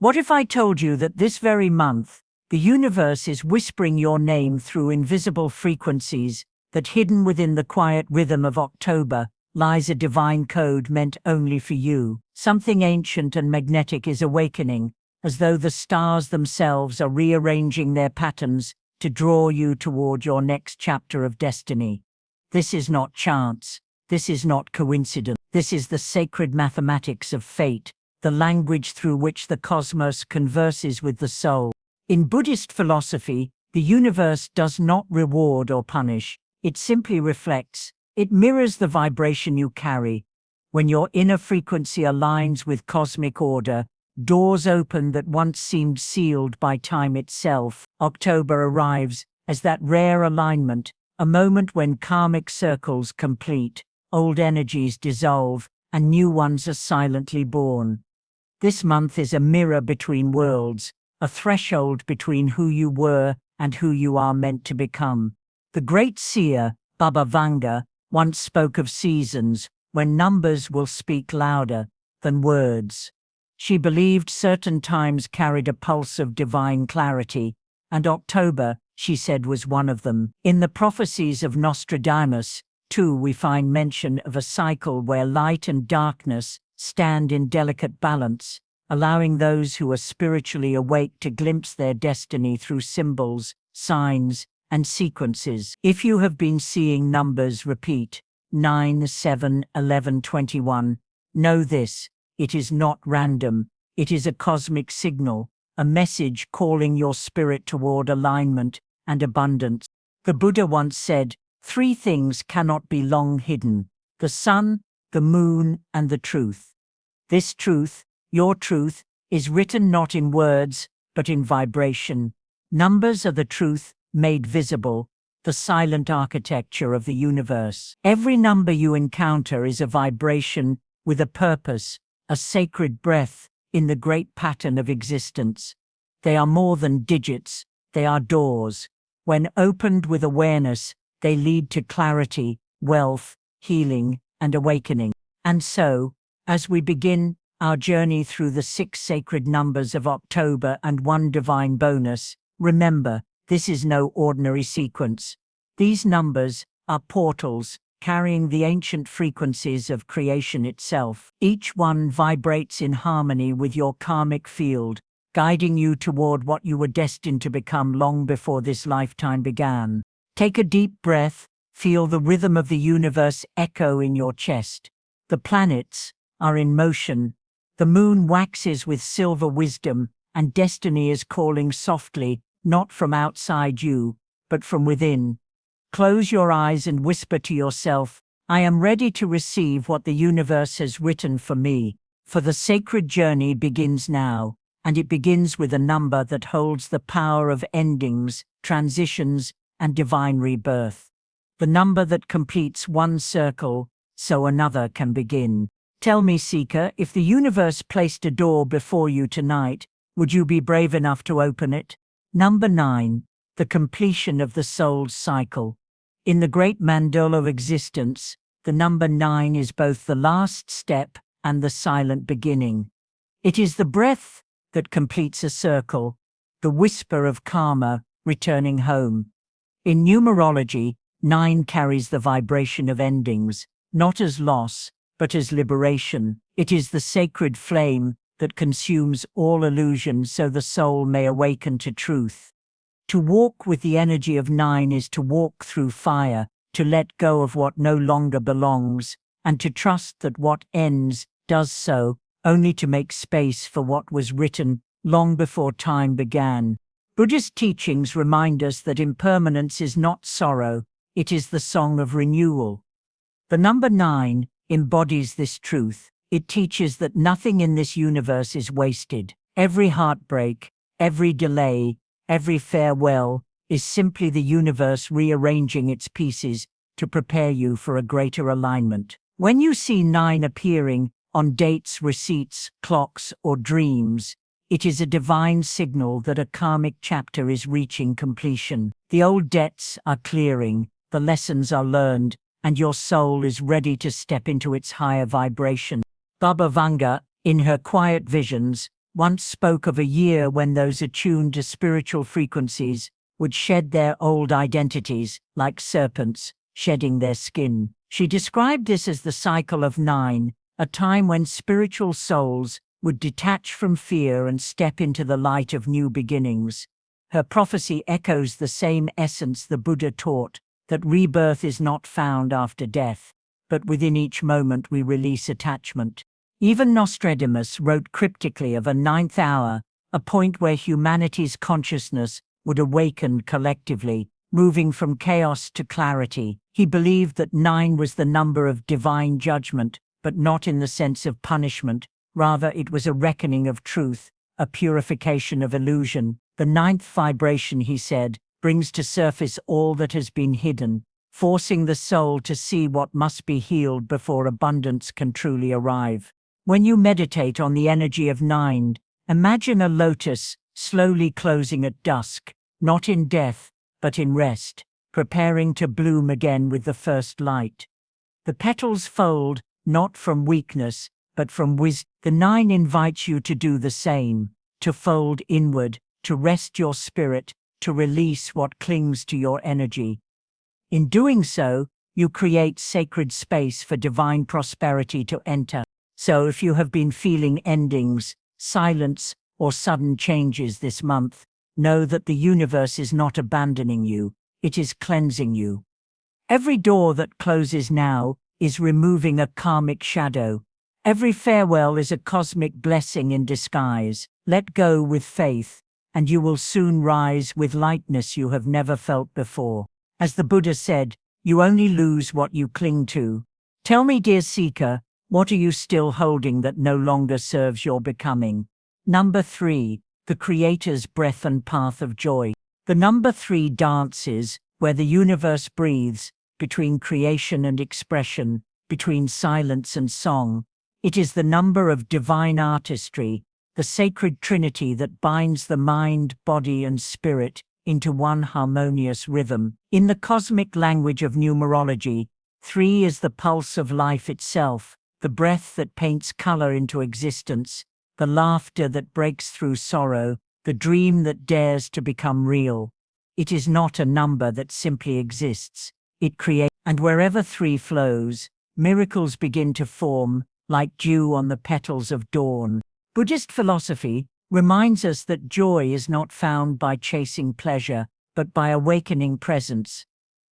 What if I told you that this very month, the universe is whispering your name through invisible frequencies, that hidden within the quiet rhythm of October lies a divine code meant only for you? Something ancient and magnetic is awakening, as though the stars themselves are rearranging their patterns to draw you toward your next chapter of destiny. This is not chance. This is not coincidence. This is the sacred mathematics of fate, the language through which the cosmos converses with the soul. In Buddhist philosophy, the universe does not reward or punish. It simply reflects. It mirrors the vibration you carry. When your inner frequency aligns with cosmic order, doors open that once seemed sealed by time itself. October arrives as that rare alignment, a moment when karmic circles complete, old energies dissolve, and new ones are silently born. This month is a mirror between worlds, a threshold between who you were and who you are meant to become. The great seer, Baba Vanga, once spoke of seasons when numbers will speak louder than words. She believed certain times carried a pulse of divine clarity, and October, she said, was one of them. In the prophecies of Nostradamus, too, we find mention of a cycle where light and darkness stand in delicate balance, allowing those who are spiritually awake to glimpse their destiny through symbols, signs, and sequences. If you have been seeing numbers repeat, 9, 7, 11, 21, know this: it is not random. It is a cosmic signal, a message calling your spirit toward alignment and abundance. The Buddha once said, 3 things cannot be long hidden: the sun, the moon, and the truth. This truth, your truth, is written not in words, but in vibration. Numbers are the truth made visible, the silent architecture of the universe. Every number you encounter is a vibration with a purpose, a sacred breath in the great pattern of existence. They are more than digits, they are doors. When opened with awareness, they lead to clarity, wealth, healing, and awakening. And so, as we begin our journey through the 6 sacred numbers of October and 1 divine bonus, remember, this is no ordinary sequence. These numbers are portals carrying the ancient frequencies of creation itself. Each one vibrates in harmony with your karmic field, guiding you toward what you were destined to become long before this lifetime began. Take a deep breath, feel the rhythm of the universe echo in your chest. The planets are in motion. The moon waxes with silver wisdom, and destiny is calling softly, not from outside you, but from within. Close your eyes and whisper to yourself, I am ready to receive what the universe has written for me, for the sacred journey begins now, and it begins with a number that holds the power of endings, transitions, and divine rebirth. The number that completes one circle, so another can begin. Tell me, seeker, if the universe placed a door before you tonight, would you be brave enough to open it? Number 9, the completion of the soul's cycle. In the great mandala of existence, the number 9 is both the last step and the silent beginning. It is the breath that completes a circle, the whisper of karma returning home. In numerology, 9 carries the vibration of endings, not as loss, but as liberation. It is the sacred flame that consumes all illusion so the soul may awaken to truth. To walk with the energy of 9 is to walk through fire, to let go of what no longer belongs, and to trust that what ends does so, only to make space for what was written long before time began. Buddhist teachings remind us that impermanence is not sorrow, it is the song of renewal. The number 9 embodies this truth. It teaches that nothing in this universe is wasted. Every heartbreak, every delay, every farewell is simply the universe rearranging its pieces to prepare you for a greater alignment. When you see 9 appearing on dates, receipts, clocks, or dreams, it is a divine signal that a karmic chapter is reaching completion. The old debts are clearing, the lessons are learned, and your soul is ready to step into its higher vibration. Baba Vanga, in her quiet visions, once spoke of a year when those attuned to spiritual frequencies would shed their old identities, like serpents shedding their skin. She described this as the cycle of 9, a time when spiritual souls would detach from fear and step into the light of new beginnings. Her prophecy echoes the same essence the Buddha taught, that rebirth is not found after death, but within each moment we release attachment. Even Nostradamus wrote cryptically of a 9th hour, a point where humanity's consciousness would awaken collectively, moving from chaos to clarity. He believed that 9 was the number of divine judgment, but not in the sense of punishment. Rather, it was a reckoning of truth, a purification of illusion. The 9th vibration, he said, brings to surface all that has been hidden, forcing the soul to see what must be healed before abundance can truly arrive. When you meditate on the energy of 9, imagine a lotus slowly closing at dusk, not in death, but in rest, preparing to bloom again with the first light. The petals fold, not from weakness, but from wisdom. The 9 invites you to do the same, to fold inward, to rest your spirit, to release what clings to your energy. In doing so, you create sacred space for divine prosperity to enter. So if you have been feeling endings, silence, or sudden changes this month, know that the universe is not abandoning you, it is cleansing you. Every door that closes now is removing a karmic shadow. Every farewell is a cosmic blessing in disguise. Let go with faith, and you will soon rise with lightness you have never felt before. As the Buddha said, you only lose what you cling to. Tell me, dear seeker, what are you still holding that no longer serves your becoming? Number 3, the Creator's breath and path of joy. The number 3 dances where the universe breathes, between creation and expression, between silence and song. It is the number of divine artistry, the sacred trinity that binds the mind, body, and spirit into one harmonious rhythm. In the cosmic language of numerology, 3 is the pulse of life itself, the breath that paints color into existence, the laughter that breaks through sorrow, the dream that dares to become real. It is not a number that simply exists. It creates, and wherever 3 flows, miracles begin to form, like dew on the petals of dawn. Buddhist philosophy reminds us that joy is not found by chasing pleasure, but by awakening presence.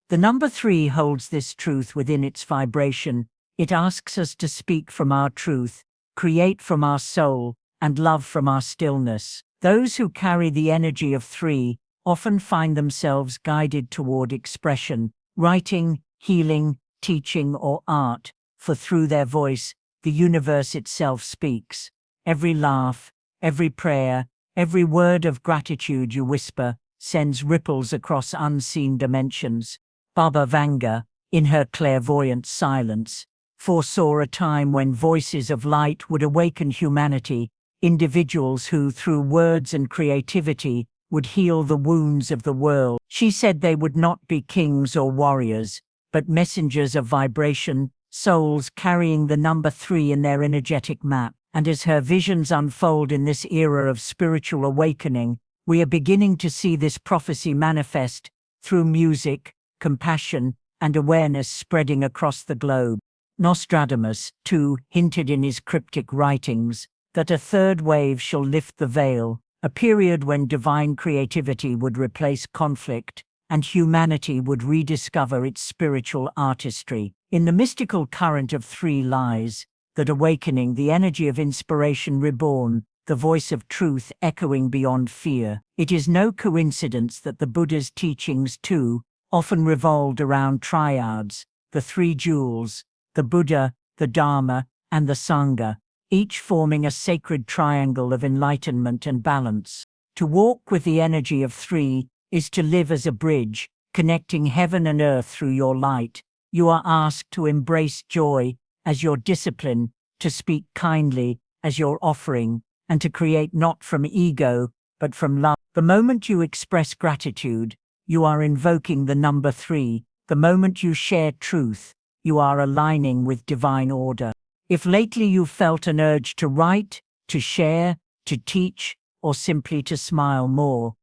The number 3 holds this truth within its vibration. It asks us to speak from our truth, create from our soul, and love from our stillness. Those who carry the energy of 3 often find themselves guided toward expression, writing, healing, teaching, or art, for through their voice, the universe itself speaks. Every laugh, every prayer, every word of gratitude you whisper sends ripples across unseen dimensions. Baba Vanga, in her clairvoyant silence, foresaw a time when voices of light would awaken humanity, individuals who, through words and creativity, would heal the wounds of the world. She said they would not be kings or warriors, but messengers of vibration, souls carrying the number 3 in their energetic map. And as her visions unfold in this era of spiritual awakening, we are beginning to see this prophecy manifest through music, compassion, and awareness spreading across the globe. Nostradamus, too, hinted in his cryptic writings that a 3rd wave shall lift the veil, a period when divine creativity would replace conflict and humanity would rediscover its spiritual artistry. In the mystical current of 3 lies, that awakening, the energy of inspiration reborn, the voice of truth echoing beyond fear. It is no coincidence that the Buddha's teachings, too, often revolved around triads, the 3 jewels, the Buddha, the Dharma, and the Sangha, each forming a sacred triangle of enlightenment and balance. To walk with the energy of 3 is to live as a bridge, connecting heaven and earth through your light. You are asked to embrace joy as your discipline, to speak kindly as your offering, and to create not from ego, but from love. The moment you express gratitude, you are invoking the number 3. The moment you share truth, you are aligning with divine order. If lately you felt an urge to write, to share, to teach, or simply to smile more.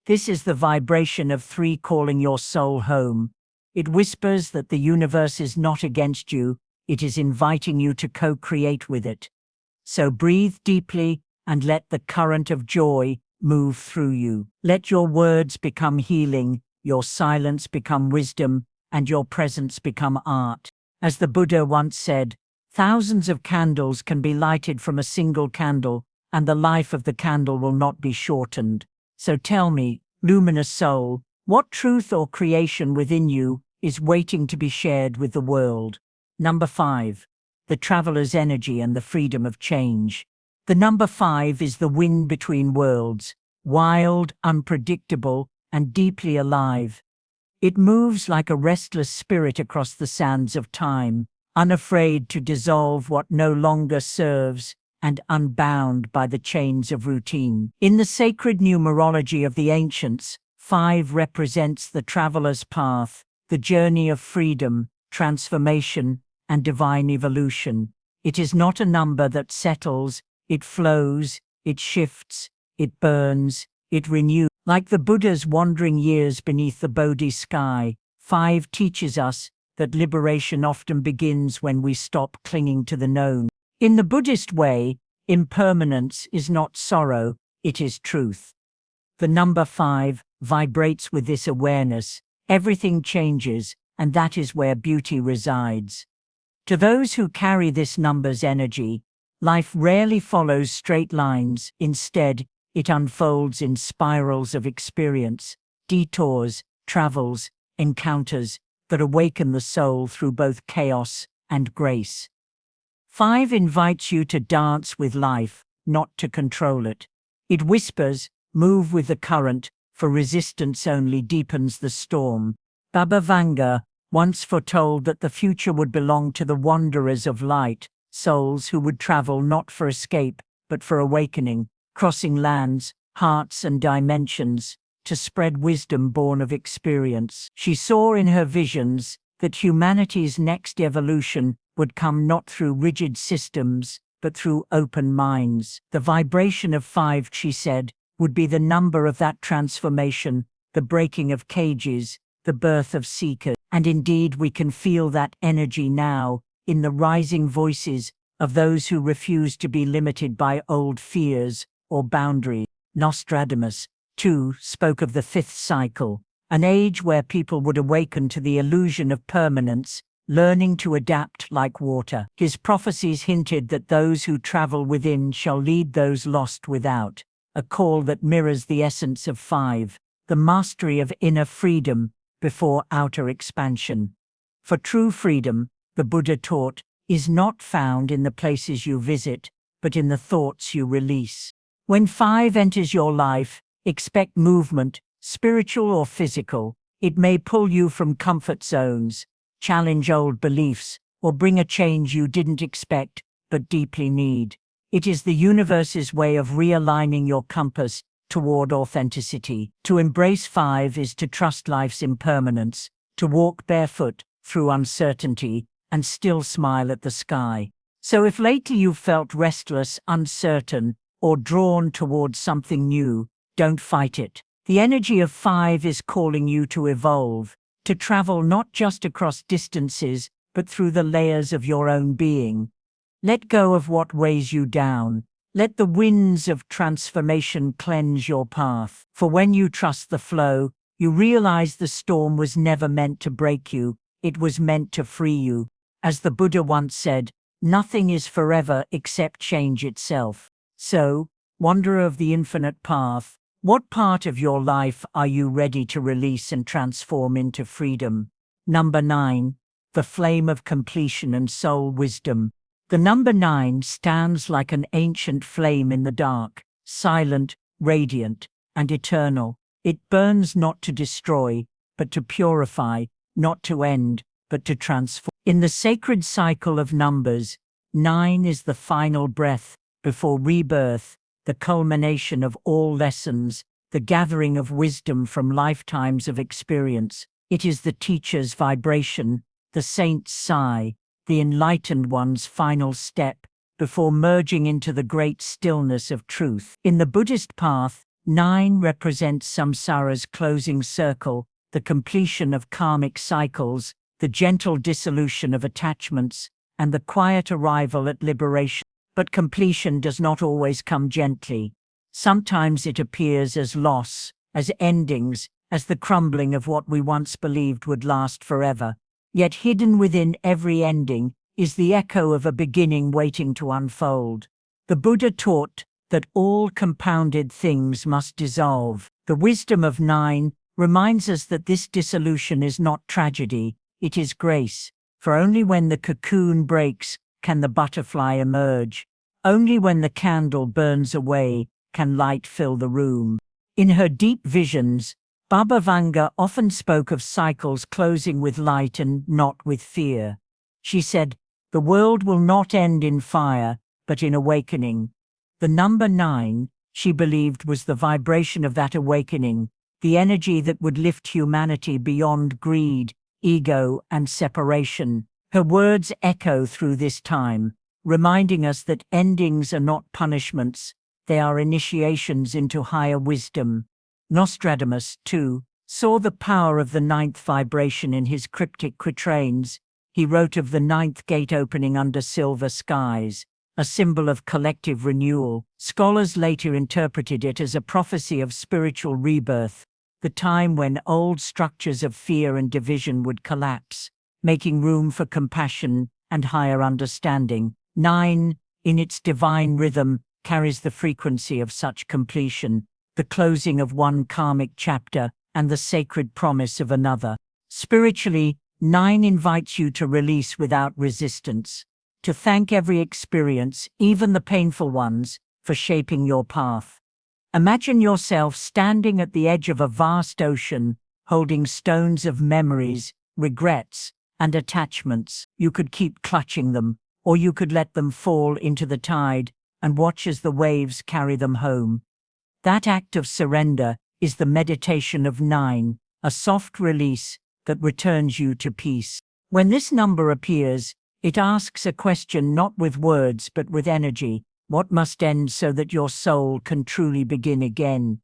This is the vibration of 3 calling your soul home. It whispers that the universe is not against you, it is inviting you to co-create with it. So breathe deeply and let the current of joy move through you. Let your words become healing, your silence become wisdom, and your presence become art. As the Buddha once said, thousands of candles can be lighted from a single candle, and the life of the candle will not be shortened. So tell me, luminous soul, what truth or creation within you is waiting to be shared with the world? Number 5. The traveler's energy and the freedom of change. The number 5 is the wind between worlds, wild, unpredictable, and deeply alive. It moves like a restless spirit across the sands of time, unafraid to dissolve what no longer serves and unbound by the chains of routine. In the sacred numerology of the ancients, 5 represents the traveler's path, the journey of freedom, transformation, and divine evolution. It is not a number that settles, it flows, it shifts, it burns, it renews. Like the Buddha's wandering years beneath the Bodhi sky, 5 teaches us that liberation often begins when we stop clinging to the known. In the Buddhist way, impermanence is not sorrow, it is truth. The number 5 vibrates with this awareness. Everything changes, and that is where beauty resides. To those who carry this number's energy, life rarely follows straight lines. Instead, it unfolds in spirals of experience, detours, travels, encounters that awaken the soul through both chaos and grace. 5 invites you to dance with life, not to control it. It whispers, move with the current, for resistance only deepens the storm. Baba Vanga once foretold that the future would belong to the wanderers of light, souls who would travel not for escape, but for awakening, crossing lands, hearts, and dimensions, to spread wisdom born of experience. She saw in her visions that humanity's next evolution would come not through rigid systems, but through open minds. The vibration of 5, she said, would be the number of that transformation, the breaking of cages, the birth of seekers. And indeed, we can feel that energy now, in the rising voices of those who refuse to be limited by old fears or boundaries. Nostradamus, too, spoke of the 5th cycle, an age where people would awaken to the illusion of permanence, learning to adapt like water. His prophecies hinted that those who travel within shall lead those lost without, a call that mirrors the essence of 5, the mastery of inner freedom before outer expansion. For true freedom, the Buddha taught, is not found in the places you visit, but in the thoughts you release. When 5 enters your life, expect movement, spiritual or physical. It may pull you from comfort zones, challenge old beliefs, or bring a change you didn't expect but deeply need. It is the universe's way of realigning your compass toward authenticity. To embrace 5 is to trust life's impermanence, to walk barefoot through uncertainty, and still smile at the sky. So if lately you've felt restless, uncertain, or drawn towards something new, don't fight it. The energy of 5 is calling you to evolve, to travel not just across distances, but through the layers of your own being. Let go of what weighs you down. Let the winds of transformation cleanse your path. For when you trust the flow, you realize the storm was never meant to break you, it was meant to free you. As the Buddha once said, nothing is forever except change itself. So, wanderer of the infinite path, what part of your life are you ready to release and transform into freedom? Number 9. The flame of completion and soul wisdom. The number 9 stands like an ancient flame in the dark, silent, radiant, and eternal. It burns not to destroy, but to purify, not to end, but to transform. In the sacred cycle of numbers, 9 is the final breath before rebirth, the culmination of all lessons, the gathering of wisdom from lifetimes of experience. It is the teacher's vibration, the saint's sigh, the enlightened one's final step before merging into the great stillness of truth. In the Buddhist path, 9 represents samsara's closing circle, the completion of karmic cycles, the gentle dissolution of attachments, and the quiet arrival at liberation. But completion does not always come gently. Sometimes it appears as loss, as endings, as the crumbling of what we once believed would last forever. Yet hidden within every ending is the echo of a beginning waiting to unfold. The Buddha taught that all compounded things must dissolve. The wisdom of 9 reminds us that this dissolution is not tragedy, it is grace. For only when the cocoon breaks can the butterfly emerge. Only when the candle burns away can light fill the room. In her deep visions, Baba Vanga often spoke of cycles closing with light and not with fear. She said, "The world will not end in fire, but in awakening." The number 9, she believed, was the vibration of that awakening, the energy that would lift humanity beyond greed, ego, and separation. Her words echo through this time, reminding us that endings are not punishments, they are initiations into higher wisdom. Nostradamus, too, saw the power of the 9th vibration in his cryptic quatrains. He wrote of the 9th gate opening under silver skies, a symbol of collective renewal. Scholars later interpreted it as a prophecy of spiritual rebirth, the time when old structures of fear and division would collapse, making room for compassion and higher understanding. 9, in its divine rhythm, carries the frequency of such completion, the closing of one karmic chapter and the sacred promise of another. Spiritually, 9 invites you to release without resistance, to thank every experience, even the painful ones, for shaping your path. Imagine yourself standing at the edge of a vast ocean, holding stones of memories, regrets, and attachments. You could keep clutching them, or you could let them fall into the tide and watch as the waves carry them home. That act of surrender is the meditation of 9, a soft release that returns you to peace. When this number appears, it asks a question not with words but with energy. What must end so that your soul can truly begin again?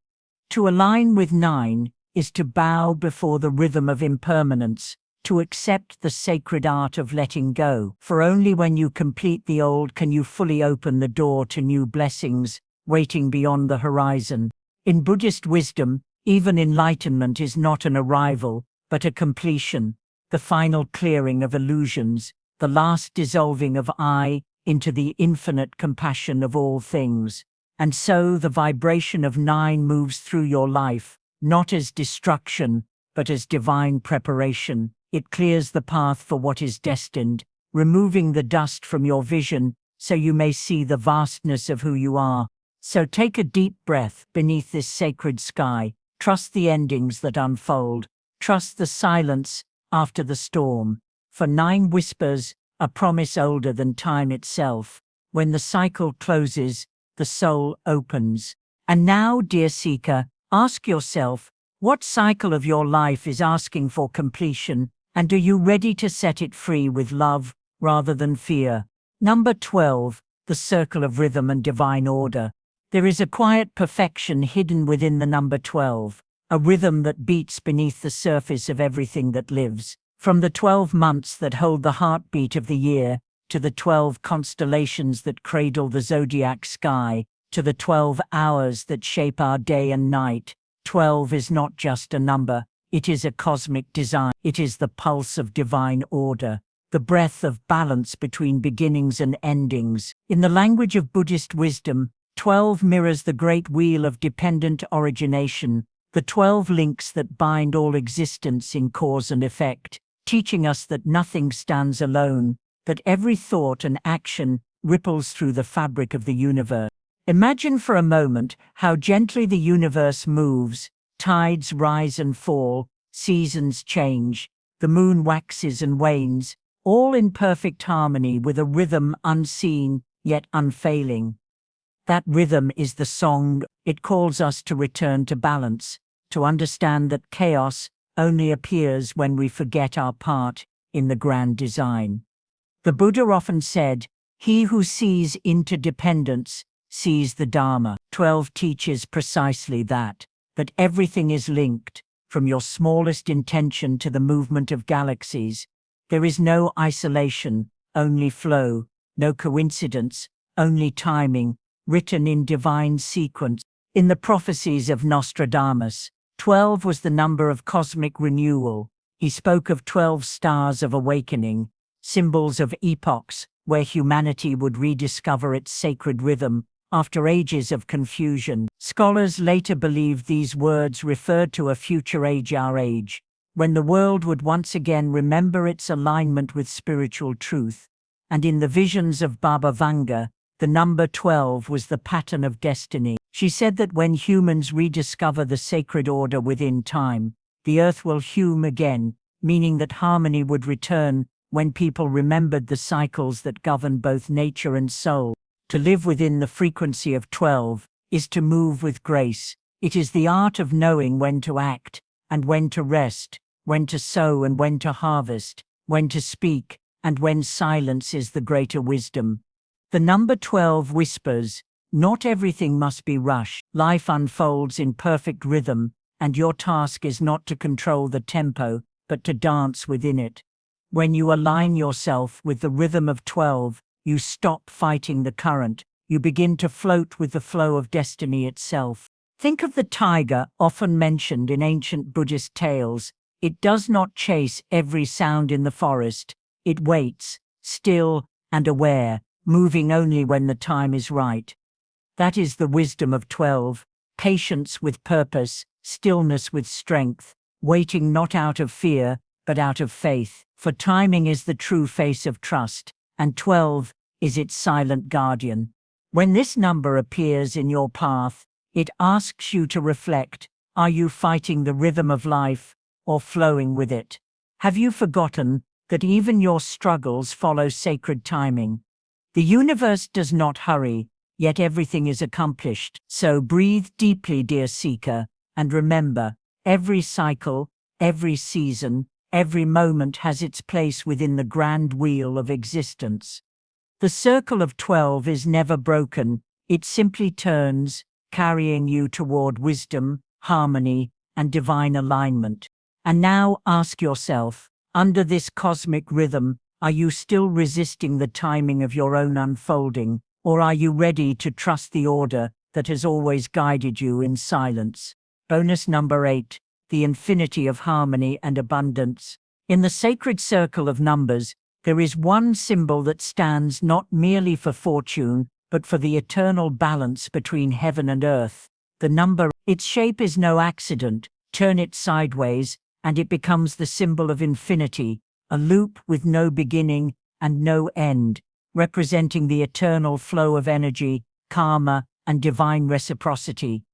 To align with 9 is to bow before the rhythm of impermanence, to accept the sacred art of letting go. For only when you complete the old can you fully open the door to new blessings waiting beyond the horizon. In Buddhist wisdom, even enlightenment is not an arrival, but a completion, the final clearing of illusions, the last dissolving of I into the infinite compassion of all things. And so the vibration of 9 moves through your life, not as destruction, but as divine preparation. It clears the path for what is destined, removing the dust from your vision so you may see the vastness of who you are. So take a deep breath beneath this sacred sky. Trust the endings that unfold. Trust the silence after the storm. For 9 whispers, a promise older than time itself. When the cycle closes, the soul opens. And now, dear seeker, ask yourself, what cycle of your life is asking for completion, and are you ready to set it free with love rather than fear? Number 12, the circle of rhythm and divine order. There is a quiet perfection hidden within the number 12, a rhythm that beats beneath the surface of everything that lives. From the 12 months that hold the heartbeat of the year, to the 12 constellations that cradle the zodiac sky, to the 12 hours that shape our day and night, 12 is not just a number, it is a cosmic design. It is the pulse of divine order, the breath of balance between beginnings and endings. In the language of Buddhist wisdom, 12 mirrors the great wheel of dependent origination, the 12 links that bind all existence in cause and effect, teaching us that nothing stands alone, that every thought and action ripples through the fabric of the universe. Imagine for a moment how gently the universe moves, tides rise and fall, seasons change, the moon waxes and wanes, all in perfect harmony with a rhythm unseen yet unfailing. That rhythm is the song. It calls us to return to balance, to understand that chaos only appears when we forget our part in the grand design. The Buddha often said, He who sees interdependence sees the Dharma. 12 teaches precisely that everything is linked, from your smallest intention to the movement of galaxies. There is no isolation, only flow, no coincidence, only timing, written in divine sequence. In the prophecies of Nostradamus, 12 was the number of cosmic renewal. He spoke of 12 stars of awakening, symbols of epochs where humanity would rediscover its sacred rhythm after ages of confusion. Scholars later believed these words referred to a future age, our age, when the world would once again remember its alignment with spiritual truth. And in the visions of Baba Vanga, the number 12 was the pattern of destiny. She said that when humans rediscover the sacred order within time, the earth will hum again, meaning that harmony would return when people remembered the cycles that govern both nature and soul. To live within the frequency of 12 is to move with grace. It is the art of knowing when to act and when to rest, when to sow and when to harvest, when to speak and when silence is the greater wisdom. The number 12 whispers, not everything must be rushed. Life unfolds in perfect rhythm, and your task is not to control the tempo, but to dance within it. When you align yourself with the rhythm of 12, you stop fighting the current, you begin to float with the flow of destiny itself. Think of the tiger, often mentioned in ancient Buddhist tales. It does not chase every sound in the forest. It waits, still and aware, moving only when the time is right. That is the wisdom of 12, patience with purpose, stillness with strength, waiting not out of fear, but out of faith. For timing is the true face of trust, and 12 is its silent guardian. When this number appears in your path, it asks you to reflect. Are you fighting the rhythm of life or flowing with it? Have you forgotten that even your struggles follow sacred timing? The universe does not hurry, yet everything is accomplished. So breathe deeply, dear seeker, and remember, every cycle, every season, every moment has its place within the grand wheel of existence. The circle of 12 is never broken, it simply turns, carrying you toward wisdom, harmony, and divine alignment. And now ask yourself, under this cosmic rhythm, are you still resisting the timing of your own unfolding, or are you ready to trust the order that has always guided you in silence? Bonus number 8, the infinity of harmony and abundance. In the sacred circle of numbers, there is one symbol that stands not merely for fortune, but for the eternal balance between heaven and earth. The number, its shape is no accident. Turn it sideways, and it becomes the symbol of infinity, a loop with no beginning and no end, representing the eternal flow of energy, karma, and divine reciprocity.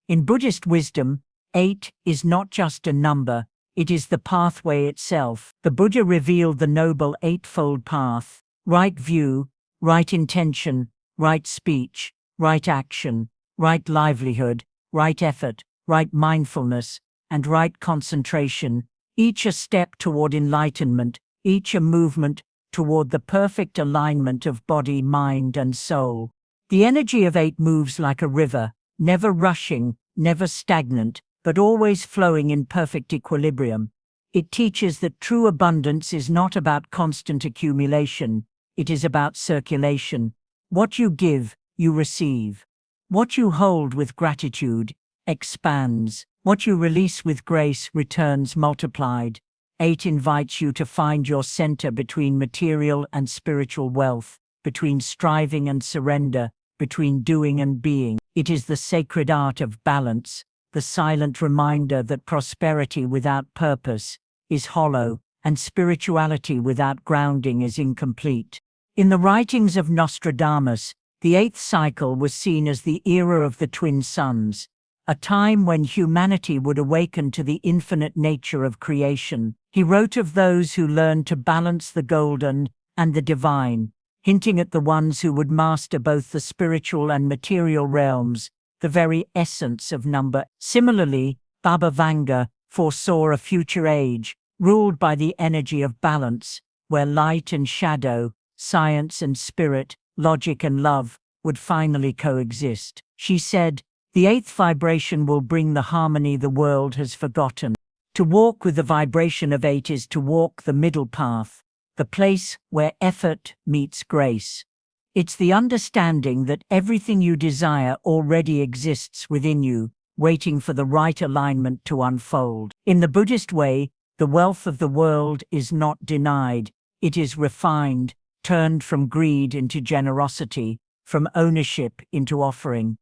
In Buddhist wisdom, 8 is not just a number, it is the pathway itself. The Buddha revealed the noble eightfold path: right view, right intention, right speech, right action, right livelihood, right effort, right mindfulness, and right concentration, each a step toward enlightenment, each a movement toward the perfect alignment of body, mind, and soul. The energy of 8 moves like a river, never rushing, never stagnant, but always flowing in perfect equilibrium. It teaches that true abundance is not about constant accumulation, it is about circulation. What you give, you receive. What you hold with gratitude expands. What you release with grace returns multiplied. 8 invites you to find your center between material and spiritual wealth, between striving and surrender, between doing and being. It is the sacred art of balance, the silent reminder that prosperity without purpose is hollow, and spirituality without grounding is incomplete. In the writings of Nostradamus, the 8th cycle was seen as the era of the twin suns, a time when humanity would awaken to the infinite nature of creation. He wrote of those who learned to balance the golden and the divine, hinting at the ones who would master both the spiritual and material realms, the very essence of number. Similarly, Baba Vanga foresaw a future age, ruled by the energy of balance, where light and shadow, science and spirit, logic and love, would finally coexist. She said, "The eighth vibration will bring the harmony the world has forgotten." To walk with the vibration of 8 is to walk the middle path, the place where effort meets grace. It's the understanding that everything you desire already exists within you, waiting for the right alignment to unfold. In the Buddhist way, the wealth of the world is not denied, it is refined, turned from greed into generosity, from ownership into offering.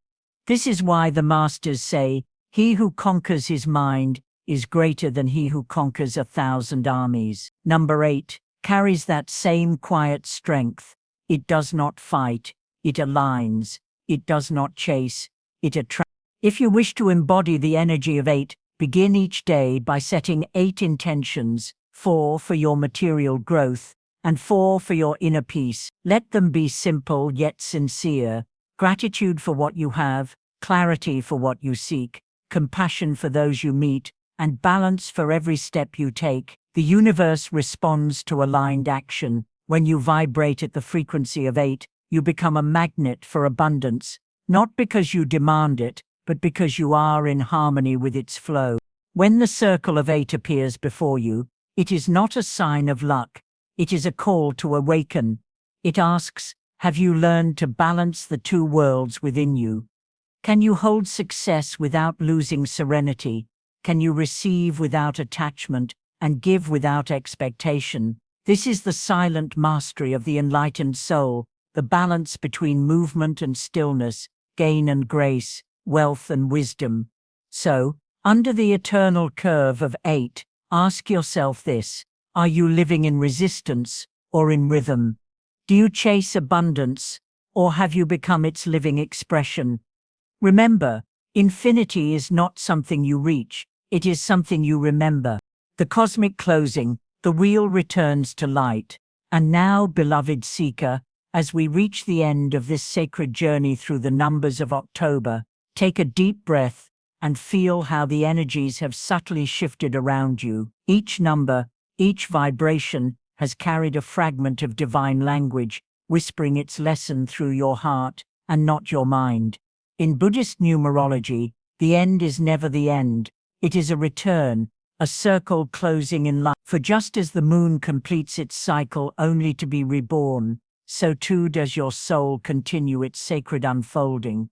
This is why the masters say, "He who conquers his mind is greater than he who conquers 1,000 armies." Number 8 carries that same quiet strength. It does not fight, it aligns. It does not chase, it attracts. If you wish to embody the energy of 8, begin each day by setting 8 intentions, 4 for your material growth, and 4 for your inner peace. Let them be simple yet sincere. Gratitude for what you have, clarity for what you seek, compassion for those you meet, and balance for every step you take. The universe responds to aligned action. When you vibrate at the frequency of 8, you become a magnet for abundance, not because you demand it, but because you are in harmony with its flow. When the circle of 8 appears before you, it is not a sign of luck, it is a call to awaken. It asks, have you learned to balance the two worlds within you? Can you hold success without losing serenity? Can you receive without attachment and give without expectation? This is the silent mastery of the enlightened soul, the balance between movement and stillness, gain and grace, wealth and wisdom. So, under the eternal curve of 8, ask yourself this: are you living in resistance or in rhythm? Do you chase abundance, or have you become its living expression? Remember, infinity is not something you reach, it is something you remember. The cosmic closing, the wheel returns to light. And now, beloved seeker, as we reach the end of this sacred journey through the numbers of October, take a deep breath and feel how the energies have subtly shifted around you. Each number, each vibration, has carried a fragment of divine language, whispering its lesson through your heart and not your mind. In Buddhist numerology, the end is never the end. It is a return, a circle closing in life. For just as the moon completes its cycle only to be reborn, so too does your soul continue its sacred unfolding.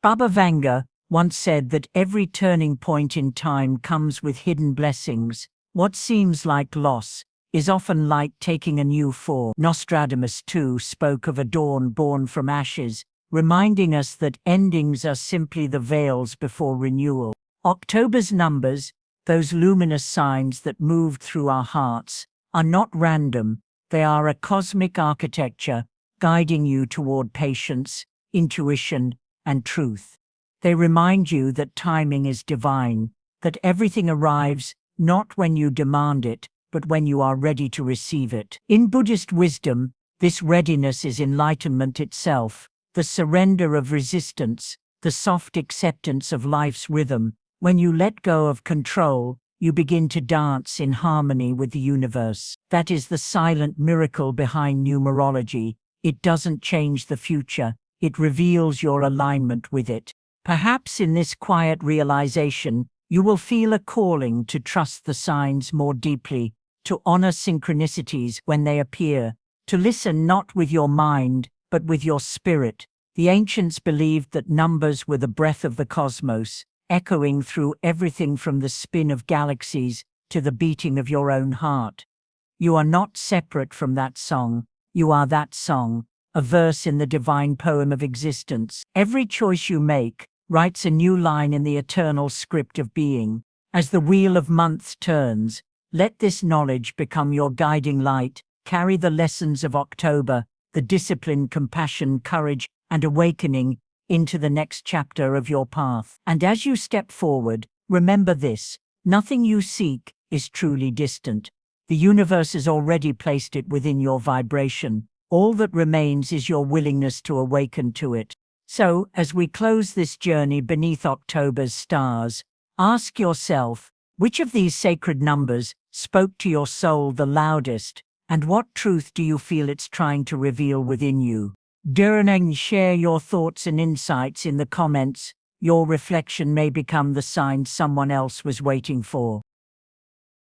Baba Vanga once said that every turning point in time comes with hidden blessings. What seems like loss is often like taking a new form. Nostradamus too spoke of a dawn born from ashes, reminding us that endings are simply the veils before renewal. October's numbers, those luminous signs that moved through our hearts, are not random. They are a cosmic architecture guiding you toward patience, intuition, and truth. They remind you that timing is divine, that everything arrives not when you demand it, but when you are ready to receive it. In Buddhist wisdom, this readiness is enlightenment itself, the surrender of resistance, the soft acceptance of life's rhythm. When you let go of control, you begin to dance in harmony with the universe. That is the silent miracle behind numerology. It doesn't change the future, it reveals your alignment with it. Perhaps in this quiet realization, you will feel a calling to trust the signs more deeply, to honor synchronicities when they appear, to listen not with your mind, but with your spirit. The ancients believed that numbers were the breath of the cosmos, echoing through everything from the spin of galaxies to the beating of your own heart. You are not separate from that song, you are that song, a verse in the divine poem of existence. Every choice you make writes a new line in the eternal script of being. As the wheel of months turns, let this knowledge become your guiding light. Carry the lessons of October, the discipline, compassion, courage, and awakening into the next chapter of your path. And as you step forward, remember this: nothing you seek is truly distant. The universe has already placed it within your vibration. All that remains is your willingness to awaken to it. So, as we close this journey beneath October's stars, ask yourself, which of these sacred numbers spoke to your soul the loudest, And what truth do you feel it's trying to reveal within you? Share your thoughts and insights in the comments. Your reflection may become the sign someone else was waiting for.